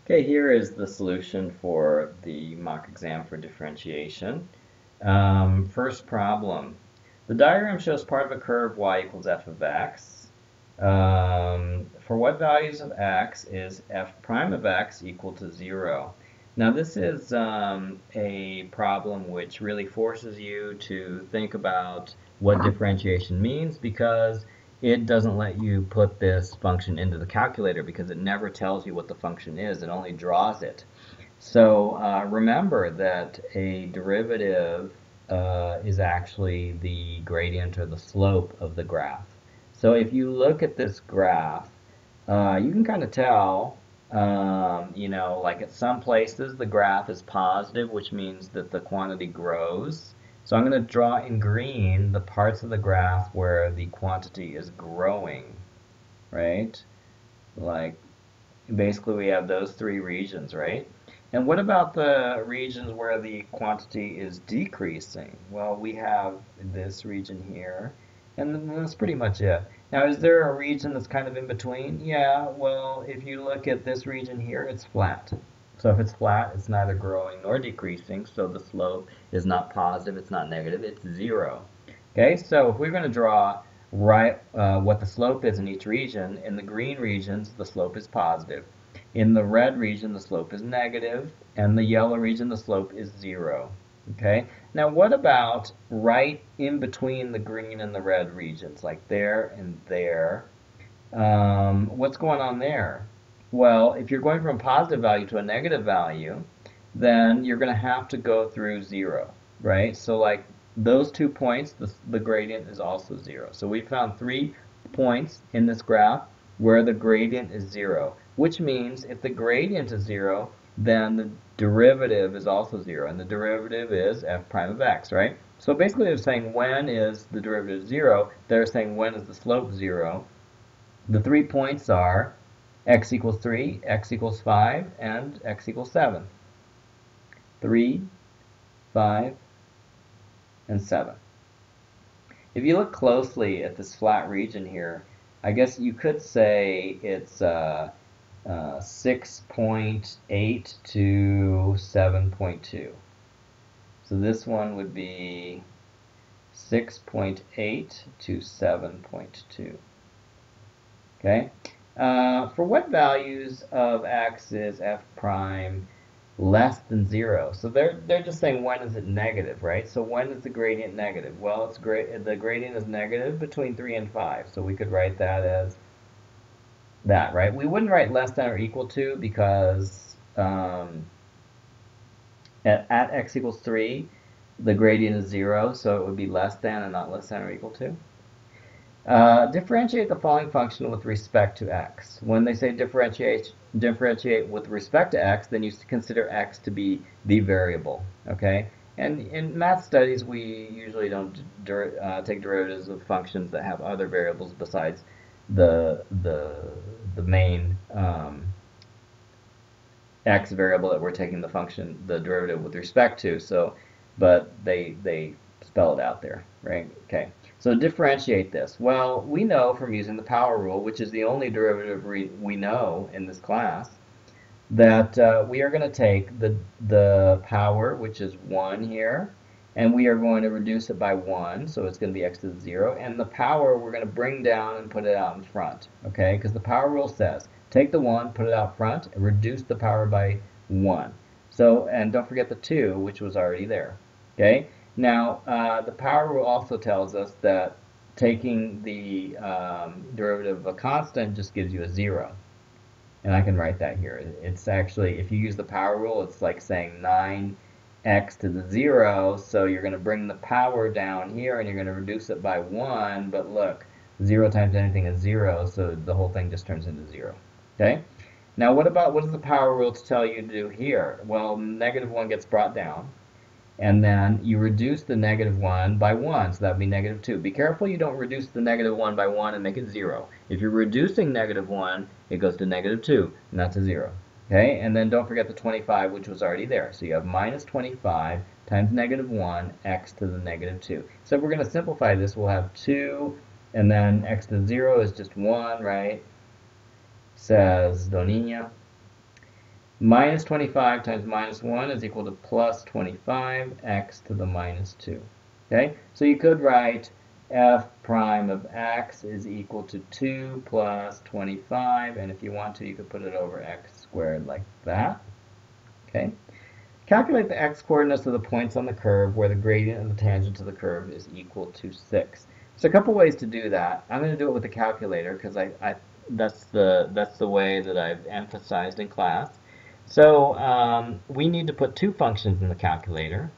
Okay, here is the solution for the mock exam for differentiation. First problem. The diagram shows part of a curve y equals f of x. For what values of x is f prime of x equal to 0? Now this is a problem which really forces you to think about what differentiation means because it doesn't let you put this function into the calculator because it never tells you what the function is. It only draws it. So remember that a derivative is actually the gradient or the slope of the graph. So if you look at this graph, you can kind of tell, like at some places the graph is positive, which means that the quantity grows. So I'm going to draw in green the parts of the graph where the quantity is growing, right? Like basically we have those three regions, right? And what about the regions where the quantity is decreasing? Well, we have this region here, and then that's pretty much it. Now, is there a region that's kind of in between? Yeah, well, if you look at this region here, it's flat. So if it's flat, it's neither growing nor decreasing, so the slope is not positive, it's not negative, it's 0. Okay, so if we're going to draw what the slope is in each region, in the green regions, the slope is positive. In the red region, the slope is negative, and the yellow region, the slope is 0. Okay? Now, what about right in between the green and the red regions, like there and there? What's going on there? Well, if you're going from a positive value to a negative value, then you're going to have to go through 0, right? So like those 2 points, the gradient is also 0. So we found 3 points in this graph where the gradient is 0, which means if the gradient is 0, then the derivative is also 0, and the derivative is f prime of x, right? So basically they're saying when is the derivative 0, they're saying when is the slope 0. The 3 points are x equals 3, x equals 5, and x equals 7. 3, 5, and 7. If you look closely at this flat region here, I guess you could say it's 6.8 to 7.2. So this one would be 6.8 to 7.2. Okay? For what values of x is f prime less than 0? So they're just saying when is it negative, right? So when is the gradient negative? Well, the gradient is negative between 3 and 5. So we could write that as that, right? We wouldn't write less than or equal to because at x equals 3, the gradient is 0, so it would be less than and not less than or equal to. Differentiate the following function with respect to x. When they say differentiate with respect to x, then you consider x to be the variable, okay? And in math studies, we usually don't take derivatives of functions that have other variables besides the main x variable that we're taking the derivative with respect to. So, but they spell it out there, right? Okay. So differentiate this. Well, we know from using the power rule, which is the only derivative we know in this class, that we are going to take the power, which is 1 here, and we are going to reduce it by 1, so it's going to be x to the 0, and the power we're going to bring down and put it out in front, okay? Because the power rule says, take the 1, put it out front, and reduce the power by 1. So, and don't forget the 2, which was already there, okay? Now, the power rule also tells us that taking the derivative of a constant just gives you a 0. And I can write that here. It's actually, if you use the power rule, it's like saying 9x to the 0. So you're going to bring the power down here and you're going to reduce it by 1. But look, 0 times anything is 0, so the whole thing just turns into 0. Okay? Now what does the power rule tell you to do here? Well, negative 1 gets brought down. And then you reduce the negative 1 by 1, so that would be negative 2. Be careful you don't reduce the negative 1 by 1 and make it 0. If you're reducing negative 1, it goes to negative 2, and that's a 0. Okay, and then don't forget the 25, which was already there. So you have minus 25 times negative 1, x to the negative 2. So if we're going to simplify this, we'll have 2, and then x to the 0 is just 1, right? Says Donina. Minus 25 times minus 1 is equal to plus 25, x to the minus 2. Okay, so you could write f prime of x is equal to 2 plus 25, and if you want to, you could put it over x squared like that. Okay, calculate the x-coordinates of the points on the curve where the gradient of the tangent to the curve is equal to 6. So a couple ways to do that. I'm going to do it with a calculator because that's the way that I've emphasized in class. So we need to put two functions in the calculator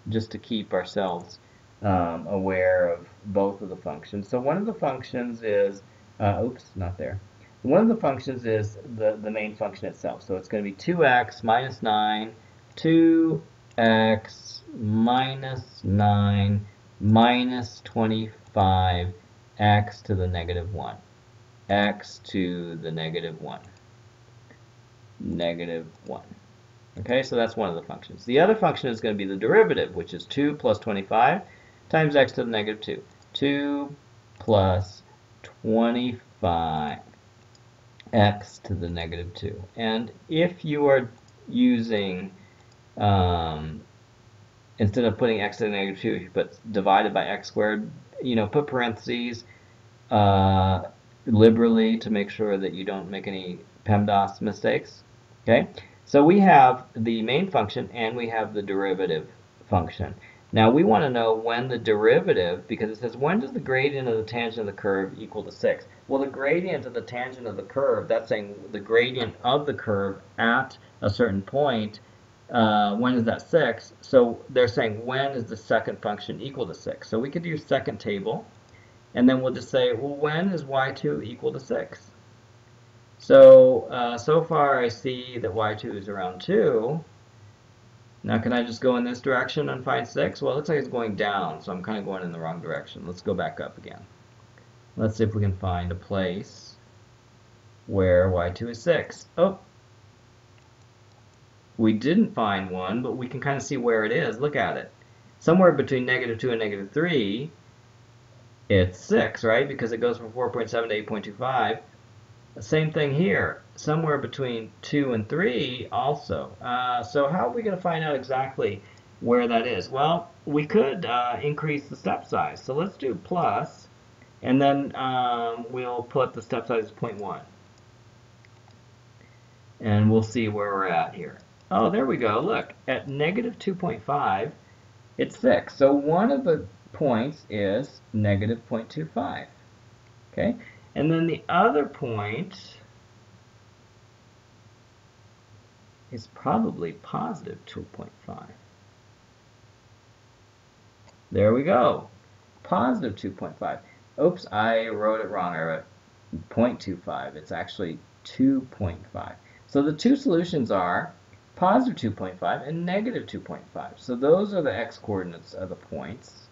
just to keep ourselves aware of both of the functions. So one of the functions is, oops, not there. One of the functions is the main function itself. So it's going to be 2x minus 9, 2x minus 9 minus 25, x to the negative 1. X to the negative 1. Negative 1. Okay, so that's one of the functions. The other function is going to be the derivative, which is 2 plus 25 times x to the negative 2. 2 plus 25 x to the negative 2. And if you are using, instead of putting x to the negative 2, you put divided by x squared, put parentheses liberally to make sure that you don't make any PEMDAS mistakes. Okay, so we have the main function and we have the derivative function. Now we want to know when the derivative, because it says when does the gradient of the tangent of the curve equal to 6? Well, the gradient of the tangent of the curve, that's saying the gradient of the curve at a certain point, when is that 6? So they're saying when is the second function equal to 6? So we could use second table, and then we'll just say, well, when is y2 equal to 6? So, so far I see that y2 is around 2. Now can I just go in this direction and find 6? Well, it looks like it's going down, so I'm kind of going in the wrong direction. Let's go back up again. Let's see if we can find a place where y2 is 6. Oh, we didn't find one, but we can kind of see where it is. Look at it. Somewhere between negative 2 and negative 3, it's 6, right? Because it goes from 4.7 to 8.25. Same thing here, somewhere between 2 and 3 also. So how are we going to find out exactly where that is? Well, we could increase the step size. So let's do plus, and then we'll put the step size as 0.1. And we'll see where we're at here. Oh, there we go. Look, at negative 2.5, it's 6. So one of the points is negative 0.25. Okay? And then the other point is probably positive 2.5. There we go. Positive 2.5. Oops, I wrote it wrong. I wrote 0.25. It's actually 2.5. So the two solutions are positive 2.5 and negative 2.5. So those are the x-coordinates of the points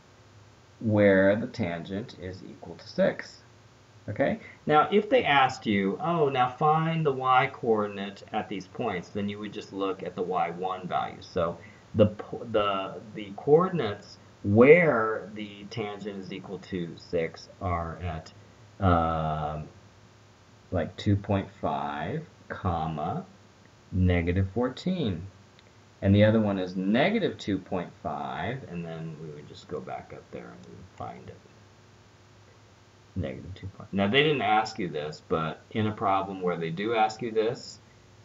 where the tangent is equal to 6. Okay, now if they asked you, oh, now find the y-coordinate at these points, then you would just look at the y1 value. So the coordinates where the tangent is equal to 6 are at like 2.5, comma, negative 14. And the other one is negative 2.5, and then we would just go back up there and we would find it. Negative 2. Now they didn't ask you this, but in a problem where they do ask you this,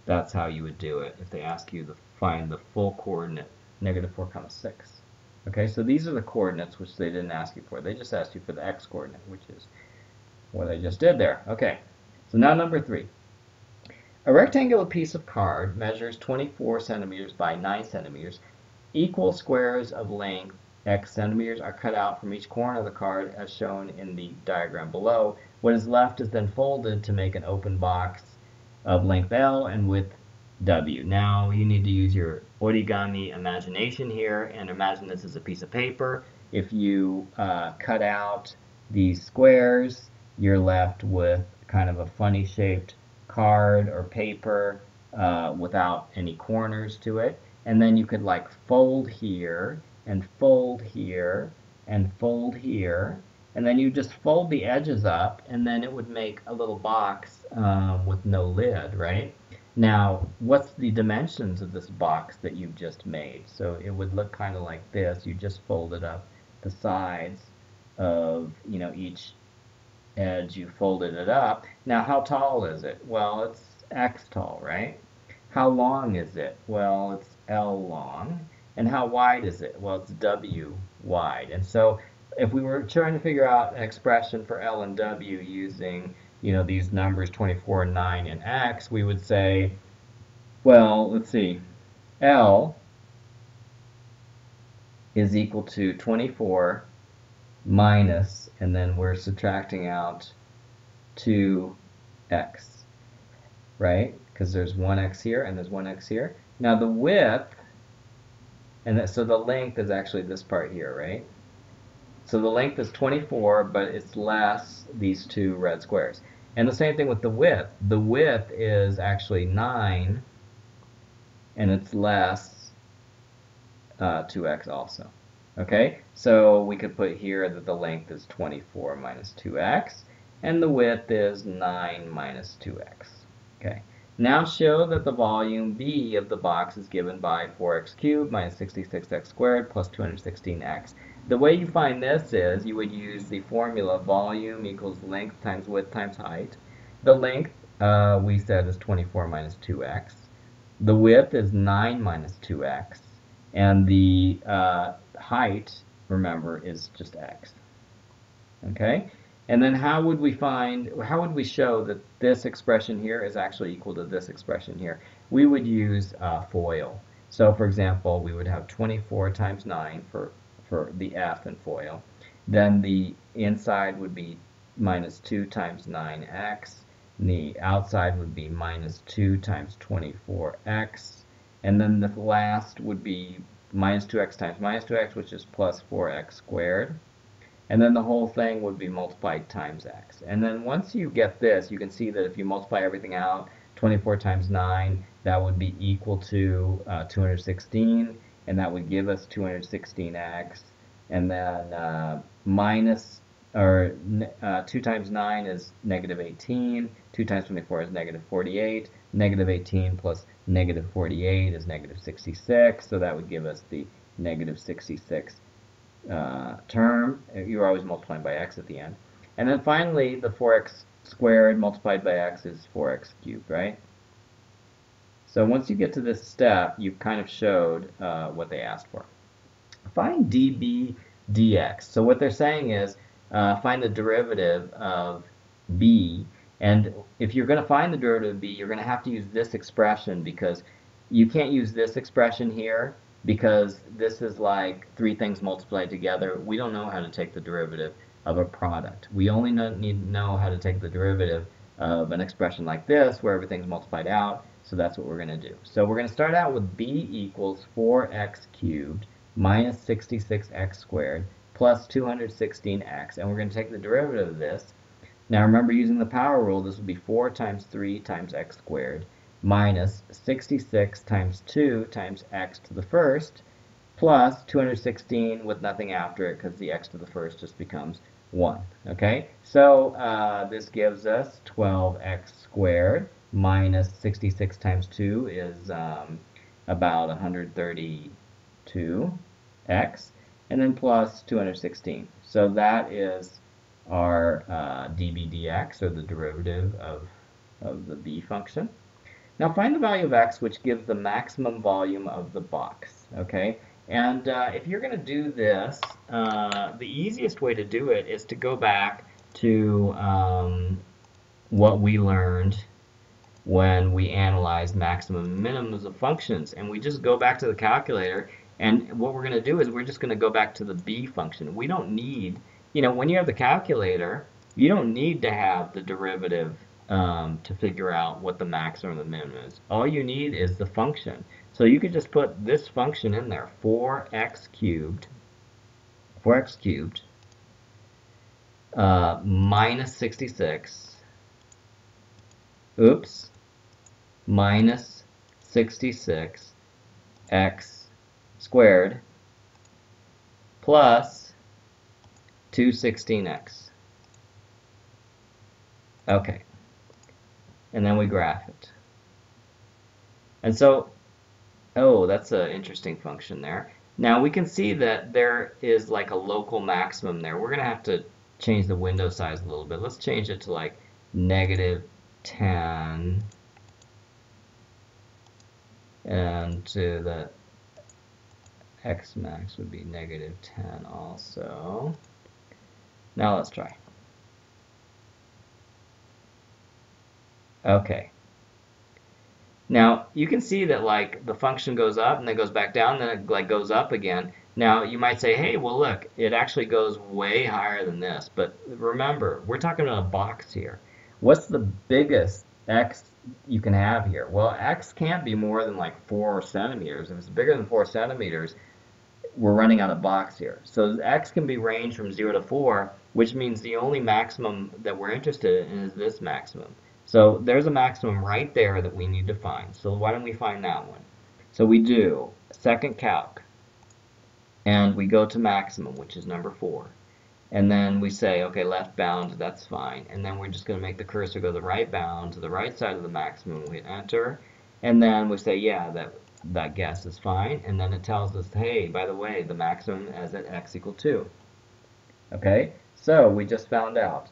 that's how you would do it. If they ask you to find the full coordinate, negative 4, comma 6. Okay, so these are the coordinates which they didn't ask you for. They just asked you for the x-coordinate, which is what I just did there. Okay, so now number 3. A rectangular piece of card measures 24 centimeters by 9 centimeters. Equal squares of length x centimeters are cut out from each corner of the card as shown in the diagram below. What is left is then folded to make an open box of length L and width W. Now you need to use your origami imagination here and imagine this is a piece of paper. If you cut out these squares, you're left with kind of a funny shaped card or paper without any corners to it. And then you could like fold here and fold here and fold here, and then you just fold the edges up, and then it would make a little box with no lid, right? Now, what's the dimensions of this box that you've just made? So it would look kind of like this. You just folded up the sides of, each edge, you folded it up. Now, how tall is it? Well, it's x tall, right? How long is it? Well, it's L long. And how wide is it? Well, it's W wide. And so if we were trying to figure out an expression for L and W using, these numbers 24, 9, and X, we would say, well, let's see, L is equal to 24 minus, and then we're subtracting out 2x, right? Because there's 1x here and there's 1x here. Now the width, so the length is actually this part here, right? So the length is 24, but it's less these two red squares. And the same thing with the width. The width is actually 9, and it's less 2x also. Okay, so we could put here that the length is 24 minus 2x, and the width is 9 minus 2x. Okay, now show that the volume B of the box is given by 4x cubed minus 66x squared plus 216x. The way you find this is you would use the formula volume equals length times width times height. The length, we said, is 24 minus 2x. The width is 9 minus 2x. And the height, remember, is just x. Okay? And then how would we show that this expression here is actually equal to this expression here? We would use FOIL. So for example, we would have 24 times 9 for the F in FOIL. Then the inside would be minus 2 times 9x. And the outside would be minus 2 times 24x. And then the last would be minus 2x times minus 2x, which is plus 4x squared. And then the whole thing would be multiplied times x. And then once you get this, you can see that if you multiply everything out, 24 times 9, that would be equal to 216, and that would give us 216x. And then 2 times 9 is negative 18, 2 times 24 is negative 48, negative 18 plus negative 48 is negative 66, so that would give us the negative 66 term. You're always multiplying by x at the end. And then finally, the 4x squared multiplied by x is 4x cubed, right? So once you get to this step, you've kind of showed what they asked for. Find dB dx. So what they're saying is find the derivative of b. And if you're going to find the derivative of b, you're going to have to use this expression, because you can't use this expression here because this is like three things multiplied together. We don't know how to take the derivative of a product. We only need to know how to take the derivative of an expression like this where everything's multiplied out. So that's what we're going to do. So we're going to start out with b equals 4x cubed minus 66x squared plus 216x. And we're going to take the derivative of this. Now remember, using the power rule, this would be 4 times 3 times x squared minus 66 times 2 times x to the first plus 216 with nothing after it because the x to the first just becomes 1. Okay, so this gives us 12x squared minus 66 times 2 is about 132x, and then plus 216. So that is our dB dx, or the derivative of the b function. Now find the value of x, which gives the maximum volume of the box. Okay, and if you're going to do this, the easiest way to do it is to go back to what we learned when we analyzed maximum and minimums of functions, and we just go back to the calculator, and what we're going to do is we're just going to go back to the b function. We don't need, when you have the calculator, you don't need to have the derivative to figure out what the maximum and the minimum is. All you need is the function. So you could just put this function in there, 4x cubed minus 66, minus 66x squared plus 216x. Okay. And then we graph it. And so, oh, that's an interesting function there. Now we can see that there is like a local maximum there. We're going to have to change the window size a little bit. Let's change it to like -10, and to the x max would be -10 also. Now let's try. Okay. Now you can see that like the function goes up and then goes back down, then it like goes up again. Now you might say, hey, well look, it actually goes way higher than this. But remember, we're talking about a box here. What's the biggest x you can have here? Well, x can't be more than like 4 centimeters. If it's bigger than 4 centimeters, we're running out of box here. So x can be ranged from 0 to 4, which means the only maximum that we're interested in is this maximum. So there's a maximum right there that we need to find. So why don't we find that one? So we do second calc, and we go to maximum, which is number 4. And then we say, okay, left bound, that's fine. And then we're just going to make the cursor go the right bound to the right side of the maximum. We hit enter. And then we say, yeah, that guess is fine. And then it tells us, hey, by the way, the maximum is at x equals 2. Okay, so we just found out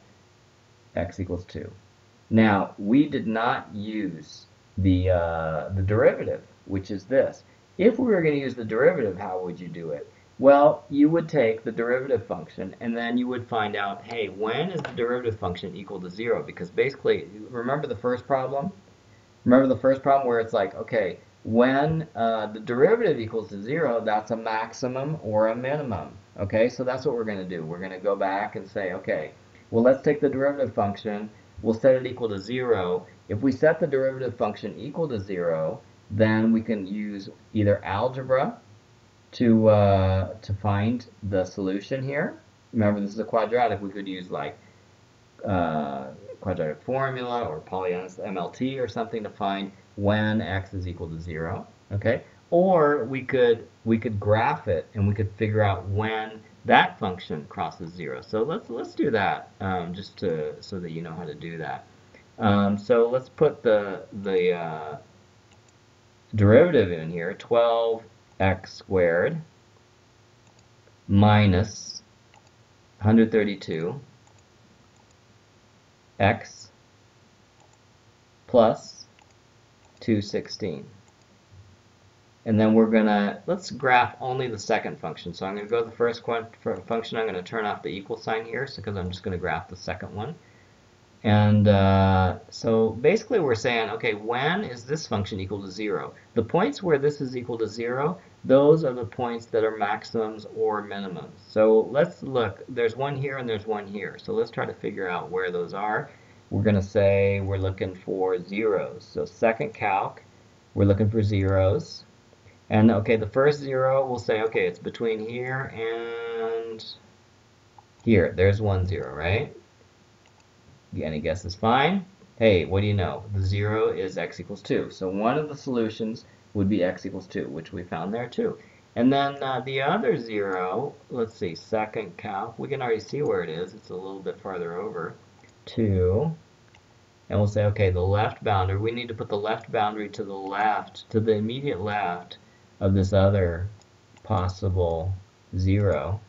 x equals 2. Now, we did not use the derivative, which is this. If we were going to use the derivative, how would you do it? Well, you would take the derivative function, and then you would find out, hey, when is the derivative function equal to 0? Because basically, remember the first problem? Remember the first problem where it's like, okay, when the derivative equals to 0, that's a maximum or a minimum. Okay, so that's what we're going to do. We're going to go back and say, okay, well, let's take the derivative function. We'll set it equal to 0. If we set the derivative function equal to 0, then we can use either algebra to find the solution here. Remember, this is a quadratic. We could use like quadratic formula or Polynomial MLT or something to find when x is equal to 0. Okay, or we could graph it and we could figure out when that function crosses 0. So let's do that just so that you know how to do that. So let's put the derivative in here, 12x squared minus 132 x plus 216. And then we're gonna, let's graph only the second function. So I'm gonna go to the first function. I'm gonna turn off the equal sign here, because I'm just gonna graph the second one. And so basically we're saying, okay, when is this function equal to 0? The points where this is equal to 0, those are the points that are maximums or minimums. So let's look. There's one here and there's one here. So let's try to figure out where those are. We're going to say we're looking for zeros. So second calc, we're looking for zeros. And okay, the first 0, we'll say, okay, it's between here and here. There's 1 0, right? Any guess is fine. Hey, what do you know? The 0 is x equals 2. So one of the solutions would be x equals 2, which we found there too. And then the other 0, let's see, second calc, we can already see where it is. It's a little bit farther over. 2. And we'll say, okay, the left boundary, we need to put the left boundary to the left, to the immediate left of this other possible 0.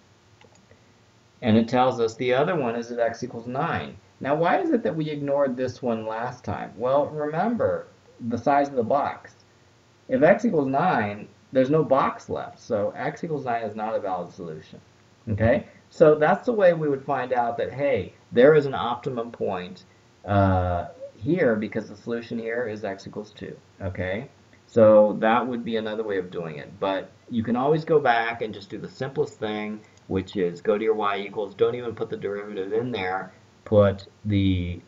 And it tells us the other one is at x equals 9. Now, why is it that we ignored this one last time? Well, remember the size of the box. If x equals 9, there's no box left. So x equals 9 is not a valid solution. Okay? So that's the way we would find out that, hey, there is an optimum point here because the solution here is x equals 2. Okay? So that would be another way of doing it. But you can always go back and just do the simplest thing, which is go to your y equals, don't even put the derivative in there, put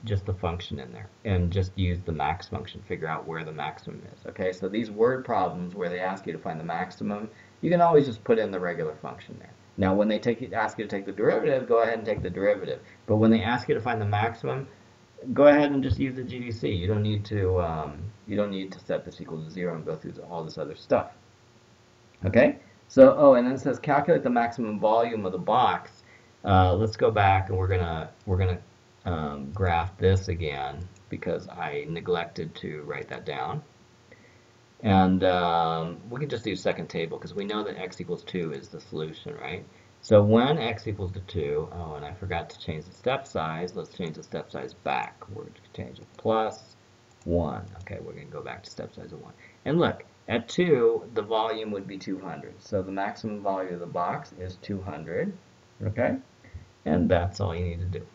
just the function in there, and just use the max function, figure out where the maximum is. Okay, so these word problems where they ask you to find the maximum, you can always just put in the regular function there. Now when they ask you to take the derivative, go ahead and take the derivative. But when they ask you to find the maximum, go ahead and just use the GDC. You don't need to set this equal to 0 and go through all this other stuff. Okay, so and then it says calculate the maximum volume of the box. Let's go back and we're gonna graph this again because I neglected to write that down. And we can just do second table because we know that x equals 2 is the solution, right? So when x equals to 2, oh, and I forgot to change the step size. Let's change the step size back. We're going to change it plus 1. Okay, we're going to go back to step size of 1. And look, at 2, the volume would be 200. So the maximum volume of the box is 200. Okay? And that's all you need to do.